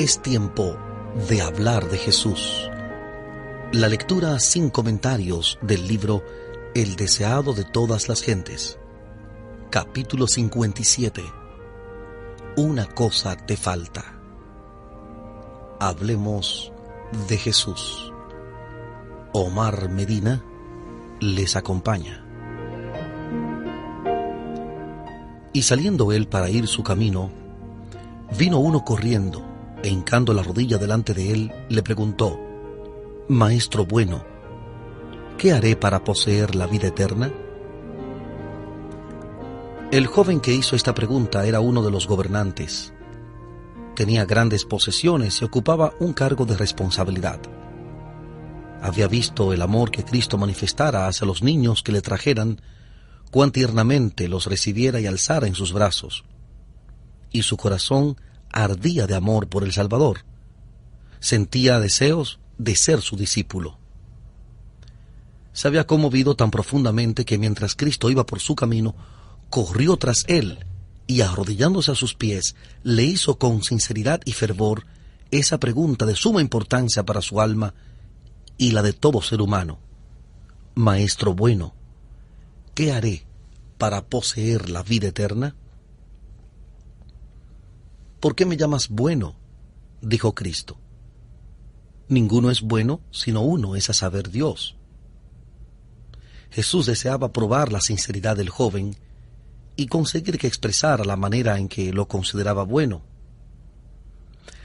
Es tiempo de hablar de Jesús. La lectura sin comentarios del libro El deseado de todas las gentes. Capítulo 57. Una cosa te falta. Hablemos de Jesús. Omar Medina les acompaña. Y saliendo él para ir su camino, vino uno corriendo, e hincando la rodilla delante de él, le preguntó: Maestro bueno, ¿qué haré para poseer la vida eterna? El joven que hizo esta pregunta era uno de los gobernantes. Tenía grandes posesiones y ocupaba un cargo de responsabilidad. Había visto el amor que Cristo manifestara hacia los niños que le trajeran, cuán tiernamente los recibiera y alzara en sus brazos. Y su corazón ardía de amor por el Salvador. Sentía deseos de ser su discípulo. Se había conmovido tan profundamente que mientras Cristo iba por su camino, corrió tras él y, arrodillándose a sus pies, le hizo con sinceridad y fervor esa pregunta de suma importancia para su alma y la de todo ser humano: Maestro bueno, ¿qué haré para poseer la vida eterna? ¿Por qué me llamas bueno?, dijo Cristo. Ninguno es bueno sino uno, es a saber, Dios. Jesús deseaba probar la sinceridad del joven y conseguir que expresara la manera en que lo consideraba bueno.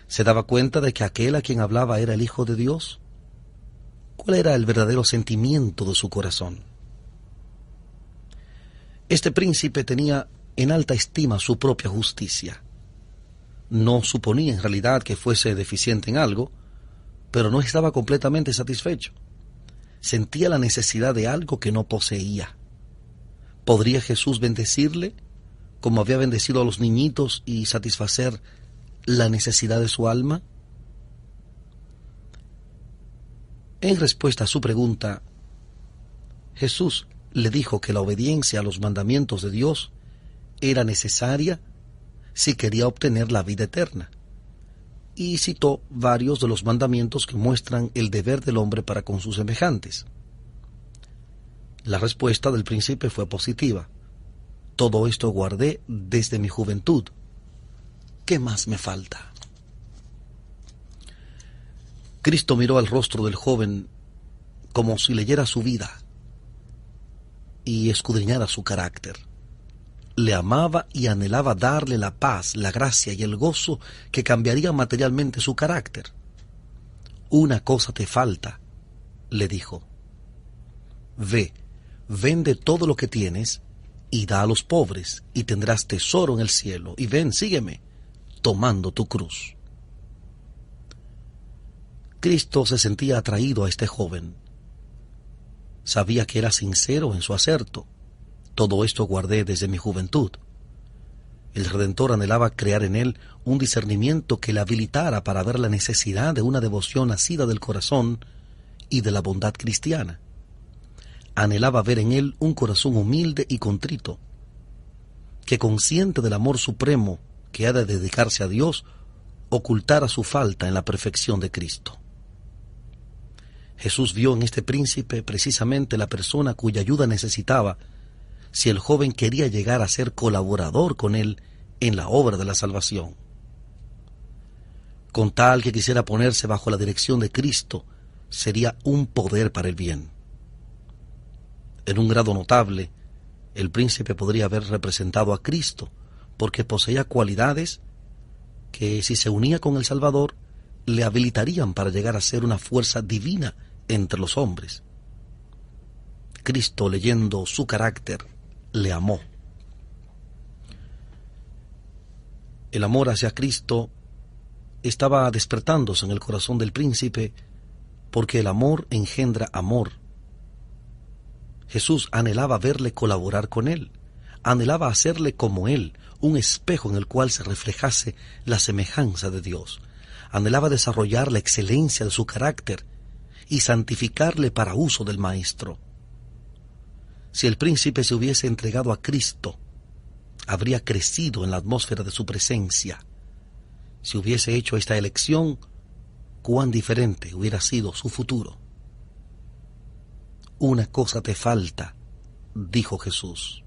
¿Se daba cuenta de que aquel a quien hablaba era el Hijo de Dios? ¿Cuál era el verdadero sentimiento de su corazón? Este príncipe tenía en alta estima su propia justicia. No suponía en realidad que fuese deficiente en algo, pero no estaba completamente satisfecho. Sentía la necesidad de algo que no poseía. ¿Podría Jesús bendecirle como había bendecido a los niñitos y satisfacer la necesidad de su alma? En respuesta a su pregunta, Jesús le dijo que la obediencia a los mandamientos de Dios era necesaria si quería obtener la vida eterna, y citó varios de los mandamientos que muestran el deber del hombre para con sus semejantes. La respuesta del príncipe fue positiva: todo esto guardé desde mi juventud. ¿Qué más me falta? Cristo miró al rostro del joven como si leyera su vida y escudriñara su carácter. Le amaba y anhelaba darle la paz, la gracia y el gozo que cambiarían materialmente su carácter. Una cosa te falta, le dijo. Ve, vende todo lo que tienes y da a los pobres, y tendrás tesoro en el cielo, y ven, sígueme, tomando tu cruz. Cristo se sentía atraído a este joven. Sabía que era sincero en su aserto: todo esto guardé desde mi juventud. El Redentor anhelaba crear en él un discernimiento que le habilitara para ver la necesidad de una devoción nacida del corazón y de la bondad cristiana. Anhelaba ver en él un corazón humilde y contrito, que, consciente del amor supremo que ha de dedicarse a Dios, ocultara su falta en la perfección de Cristo. Jesús vio en este príncipe precisamente la persona cuya ayuda necesitaba si el joven quería llegar a ser colaborador con él en la obra de la salvación. Con tal que quisiera ponerse bajo la dirección de Cristo, sería un poder para el bien. En un grado notable, el príncipe podría haber representado a Cristo, porque poseía cualidades que, si se unía con el Salvador, le habilitarían para llegar a ser una fuerza divina entre los hombres. Cristo, leyendo su carácter, le amó. El amor hacia Cristo estaba despertándose en el corazón del príncipe, porque el amor engendra amor. Jesús anhelaba verle colaborar con él, anhelaba hacerle como él, un espejo en el cual se reflejase la semejanza de Dios. Anhelaba desarrollar la excelencia de su carácter y santificarle para uso del Maestro. Si el príncipe se hubiese entregado a Cristo, habría crecido en la atmósfera de su presencia. Si hubiese hecho esta elección, cuán diferente hubiera sido su futuro. Una cosa te falta, dijo Jesús.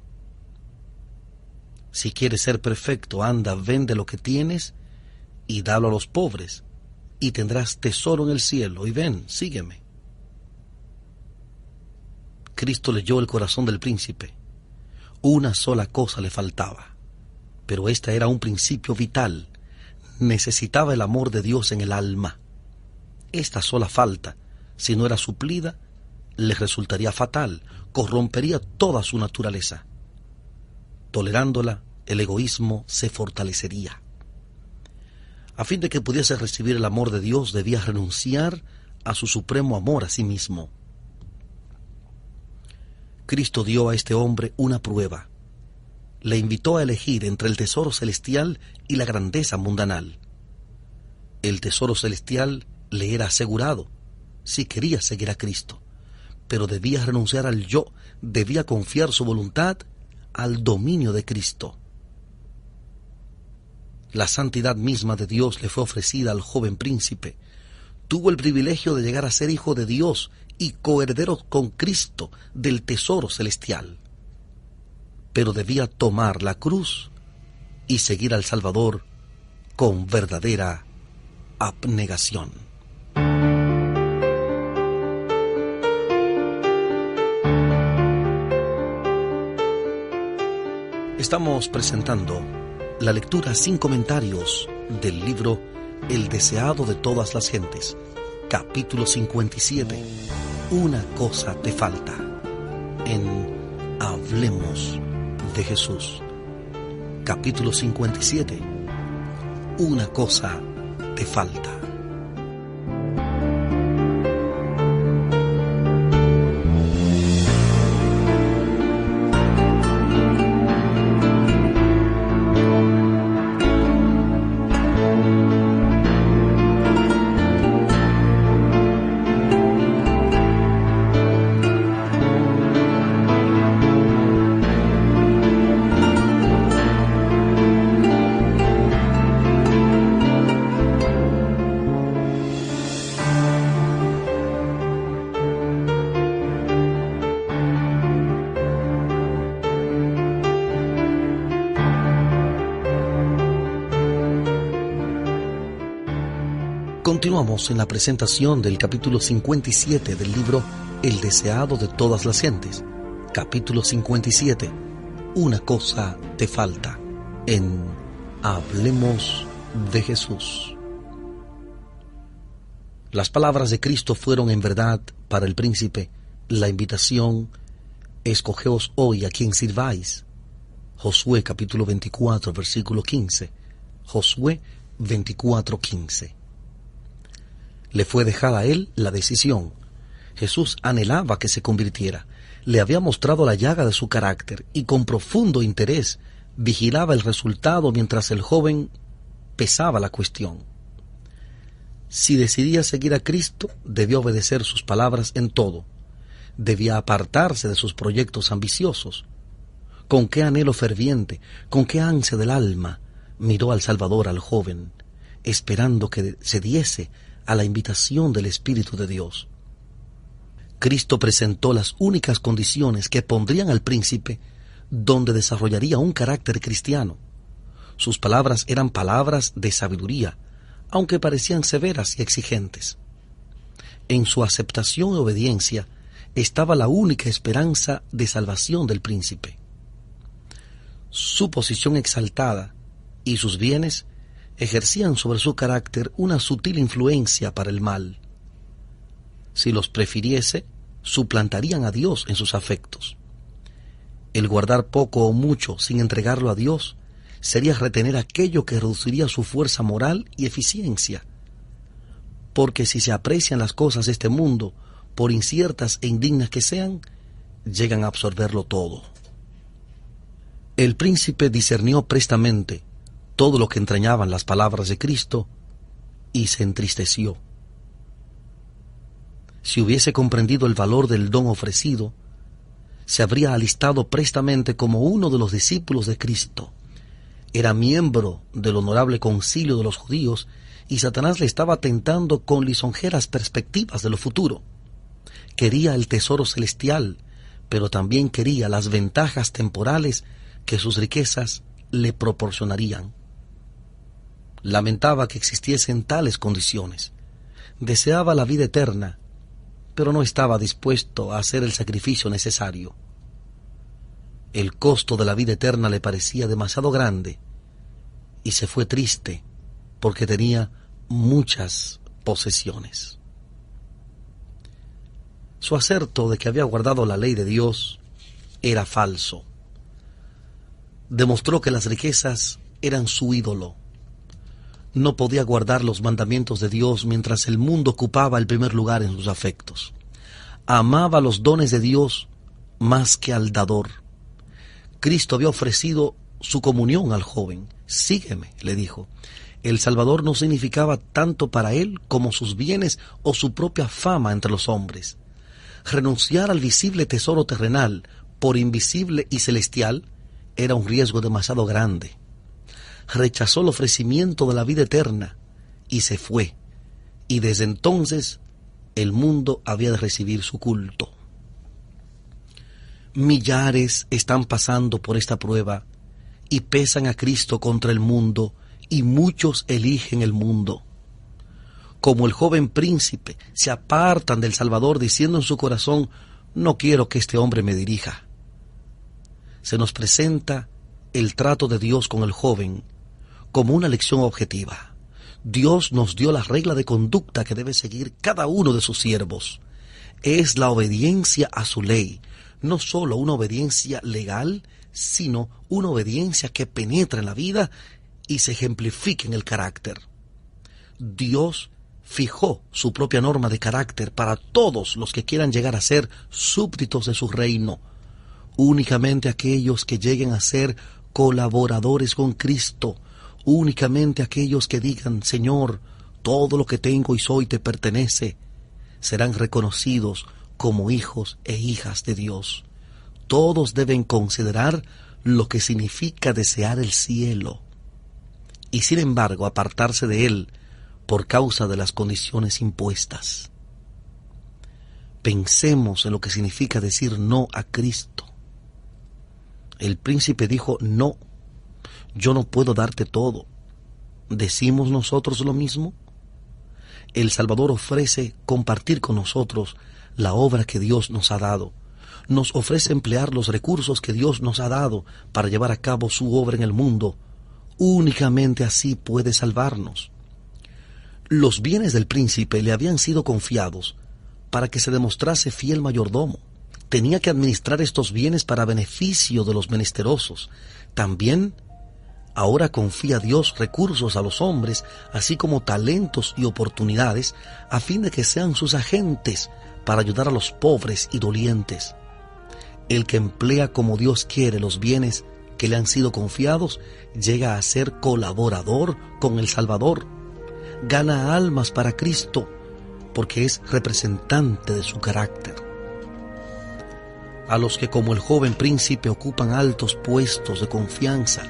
Si quieres ser perfecto, anda, vende lo que tienes y dalo a los pobres, y tendrás tesoro en el cielo, y ven, sígueme. Cristo leyó el corazón del príncipe. Una sola cosa le faltaba, pero esta era un principio vital. Necesitaba el amor de Dios en el alma. Esta sola falta, si no era suplida, le resultaría fatal, corrompería toda su naturaleza. Tolerándola, el egoísmo se fortalecería. A fin de que pudiese recibir el amor de Dios, debía renunciar a su supremo amor a sí mismo. Cristo dio a este hombre una prueba. Le invitó a elegir entre el tesoro celestial y la grandeza mundanal. El tesoro celestial le era asegurado si quería seguir a Cristo, pero debía renunciar al yo, debía confiar su voluntad al dominio de Cristo. La santidad misma de Dios le fue ofrecida al joven príncipe. Tuvo el privilegio de llegar a ser hijo de Dios y coheredero con Cristo del tesoro celestial. Pero debía tomar la cruz y seguir al Salvador con verdadera abnegación. Estamos presentando la lectura sin comentarios del libro El deseado de todas las gentes, capítulo 57, Una cosa te falta, en Hablemos de Jesús. Capítulo 57, Una cosa te falta. Continuamos en la presentación del capítulo 57 del libro El deseado de todas las gentes. Capítulo 57, Una cosa te falta, en Hablemos de Jesús. Las palabras de Cristo fueron en verdad para el príncipe la invitación: escogeos hoy a quien sirváis. Josué capítulo 24, versículo 15. Josué 24:15. Le fue dejada a él la decisión. Jesús anhelaba que se convirtiera. Le había mostrado la llaga de su carácter y con profundo interés vigilaba el resultado mientras el joven pesaba la cuestión. Si decidía seguir a Cristo, debía obedecer sus palabras en todo. Debía apartarse de sus proyectos ambiciosos. Con qué anhelo ferviente, con qué ansia del alma, miró al Salvador al joven, esperando que se diese a la invitación del Espíritu de Dios. Cristo presentó las únicas condiciones que pondrían al príncipe donde desarrollaría un carácter cristiano. Sus palabras eran palabras de sabiduría, aunque parecían severas y exigentes. En su aceptación y obediencia estaba la única esperanza de salvación del príncipe. Su posición exaltada y sus bienes ejercían sobre su carácter una sutil influencia para el mal. Si los prefiriese, suplantarían a Dios en sus afectos. El guardar poco o mucho sin entregarlo a Dios sería retener aquello que reduciría su fuerza moral y eficiencia. Porque si se aprecian las cosas de este mundo, por inciertas e indignas que sean, llegan a absorberlo todo. El príncipe discernió prestamente todo lo que entrañaban las palabras de Cristo y se entristeció. Si hubiese comprendido el valor del don ofrecido, se habría alistado prestamente como uno de los discípulos de Cristo. Era miembro del honorable concilio de los judíos y Satanás le estaba tentando con lisonjeras perspectivas de lo futuro. Quería el tesoro celestial, pero también quería las ventajas temporales que sus riquezas le proporcionarían. Lamentaba que existiesen tales condiciones. Deseaba la vida eterna, pero no estaba dispuesto a hacer el sacrificio necesario. El costo de la vida eterna le parecía demasiado grande y se fue triste porque tenía muchas posesiones. Su aserto de que había guardado la ley de Dios era falso. Demostró que las riquezas eran su ídolo. No podía guardar los mandamientos de Dios mientras el mundo ocupaba el primer lugar en sus afectos. Amaba los dones de Dios más que al dador. Cristo había ofrecido su comunión al joven. Sígueme, le dijo. El Salvador no significaba tanto para él como sus bienes o su propia fama entre los hombres. Renunciar al visible tesoro terrenal por invisible y celestial era un riesgo demasiado grande. Rechazó el ofrecimiento de la vida eterna y se fue. Y desde entonces el mundo había de recibir su culto. Millares están pasando por esta prueba y pesan a Cristo contra el mundo, y muchos eligen el mundo. Como el joven príncipe, se apartan del Salvador diciendo en su corazón: no quiero que este hombre me dirija. Se nos presenta el trato de Dios con el joven como una lección objetiva. Dios nos dio la regla de conducta que debe seguir cada uno de sus siervos. Es la obediencia a su ley, no solo una obediencia legal, sino una obediencia que penetra en la vida y se ejemplifica en el carácter. Dios fijó su propia norma de carácter para todos los que quieran llegar a ser súbditos de su reino. Únicamente aquellos que lleguen a ser colaboradores con Cristo, únicamente aquellos que digan: Señor, todo lo que tengo y soy te pertenece, serán reconocidos como hijos e hijas de Dios. Todos deben considerar lo que significa desear el cielo y, sin embargo, apartarse de él por causa de las condiciones impuestas. Pensemos en lo que significa decir no a Cristo. El príncipe dijo: no, yo no puedo darte todo. ¿Decimos nosotros lo mismo? El Salvador ofrece compartir con nosotros la obra que Dios nos ha dado. Nos ofrece emplear los recursos que Dios nos ha dado para llevar a cabo su obra en el mundo. Únicamente así puede salvarnos. Los bienes del príncipe le habían sido confiados para que se demostrase fiel mayordomo. Tenía que administrar estos bienes para beneficio de los menesterosos. También ahora confía a Dios recursos a los hombres, así como talentos y oportunidades, a fin de que sean sus agentes para ayudar a los pobres y dolientes. El que emplea como Dios quiere los bienes que le han sido confiados, llega a ser colaborador con el Salvador. Gana almas para Cristo, porque es representante de su carácter. A los que, como el joven príncipe, ocupan altos puestos de confianza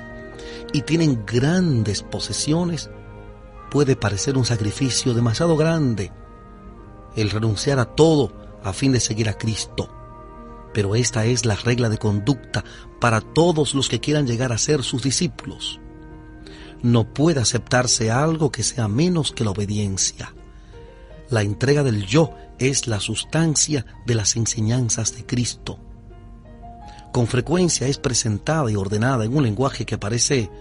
y tienen grandes posesiones, puede parecer un sacrificio demasiado grande el renunciar a todo a fin de seguir a Cristo. Pero esta es la regla de conducta para todos los que quieran llegar a ser sus discípulos. No puede aceptarse algo que sea menos que la obediencia. La entrega del yo es la sustancia de las enseñanzas de Cristo. Con frecuencia es presentada y ordenada en un lenguaje que parece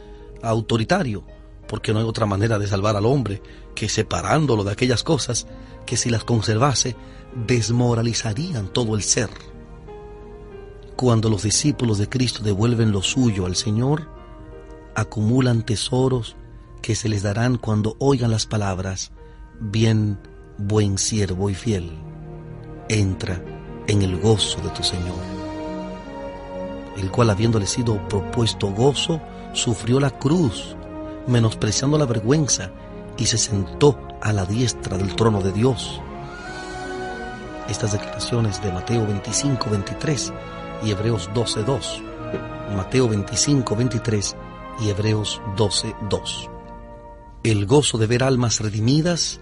autoritario, porque no hay otra manera de salvar al hombre que separándolo de aquellas cosas que, si las conservase, desmoralizarían todo el ser. Cuando los discípulos de Cristo devuelven lo suyo al Señor, acumulan tesoros que se les darán cuando oigan las palabras: bien, buen siervo y fiel, entra en el gozo de tu Señor. El cual, habiéndole sido propuesto gozo, sufrió la cruz, menospreciando la vergüenza, y se sentó a la diestra del trono de Dios. Estas declaraciones de Mateo 25:23 y Hebreos 12:2. Mateo 25:23 y Hebreos 12:2. El gozo de ver almas redimidas,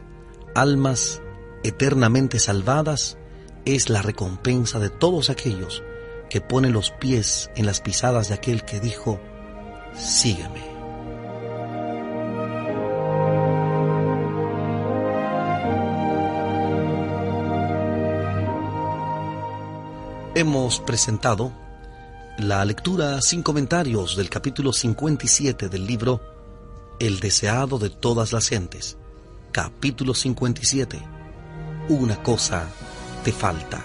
almas eternamente salvadas, es la recompensa de todos aquellos que ponen los pies en las pisadas de aquel que dijo: sígueme. Hemos presentado la lectura sin comentarios del capítulo 57 del libro El deseado de todas las gentes. Capítulo 57. Una cosa te falta.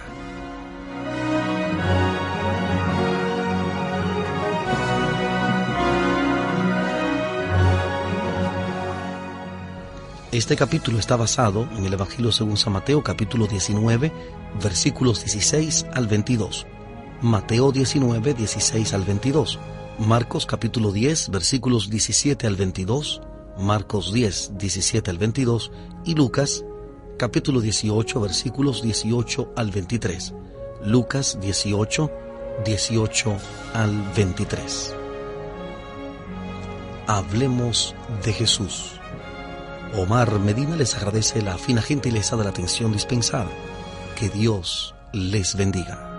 Este capítulo está basado en el Evangelio según San Mateo, capítulo 19, versículos 16 al 22. Mateo 19, 16 al 22. Marcos capítulo 10, versículos 17 al 22. Marcos 10, 17 al 22. Y Lucas capítulo 18, versículos 18 al 23. Lucas 18, 18 al 23. Hablemos de Jesús. Omar Medina les agradece la fina gentileza de la atención dispensada. Que Dios les bendiga.